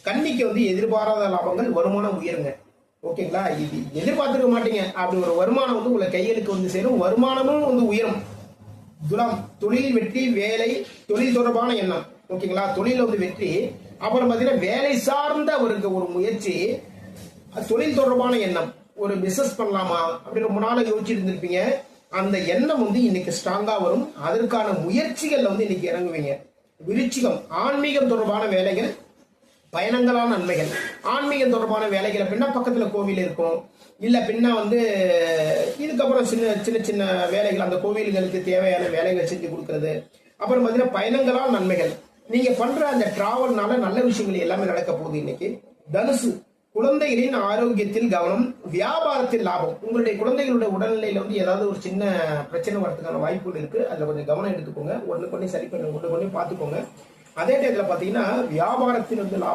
கன்னிக்கு வந்து எதிர்பாராத லாபங்கள், வருமானம் உயருங்க. ஓகேங்களா? இது எதிர்பார்த்துக்க மாட்டீங்க. அப்படி ஒரு வருமானம் வந்து உங்களை கைகளுக்கு வந்து சேரும். வருமானமும் வந்து உயரும். துலாம், தொழில் வெற்றி, வேலை, தொழில் தொடர்பான எண்ணம். ஓகேங்களா? தொழில வந்து வெற்றி. அப்புறம் பாத்தீங்கன்னா வேலை சார்ந்த ஒரு முயற்சி, தொழில் தொடர்பான எண்ணம். ஒரு பிசினஸ் பண்ணலாமா அப்படி ரொம்ப நாளா யோசிச்சுட்டு இருந்திருப்பீங்க. அந்த எண்ணம் வந்து இன்னைக்கு ஸ்ட்ராங்கா வரும். அதற்கான முயற்சிகள்ல வந்து இன்னைக்கு இறங்குவீங்க. விருச்சிகம், ஆன்மீகம் தொடர்பான வேலைகள், பயணங்களான நன்மைகள். ஆன்மீகம் தொடர்பான வேலைகளை பின்னா பக்கத்துல கோவில் இருக்கும், இல்ல பின்னா வந்து இதுக்கப்புறம் சின்ன சின்ன வேலைகள், அந்த கோவில்களுக்கு தேவையான வேலைகளை செஞ்சு கொடுக்கறது. அப்புறம் பாத்தீங்கன்னா பயணங்களால் நன்மைகள். நீங்க பண்ற அந்த டிராவல்னால நல்ல விஷயங்கள் எல்லாமே நடக்க போகுது இன்னைக்கு. தனுசு, குழந்தைகளின் ஆரோக்கியத்தில் கவனம், வியாபாரத்தில் லாபம். உங்களுடைய குழந்தைகளுடைய உடல்நிலையில வந்து ஏதாவது ஒரு சின்ன பிரச்சனை வரதுக்கான வாய்ப்புகள் இருக்கு. அதுல கொஞ்சம் கவனம் எடுத்துக்கோங்க. ஒண்ணு சரி பண்ணுங்க, ஒண்ணு பார்த்துக்கோங்க. அதே டயத்துல பாத்தீங்கன்னா வியாபாரத்தில் வந்து லாபம்.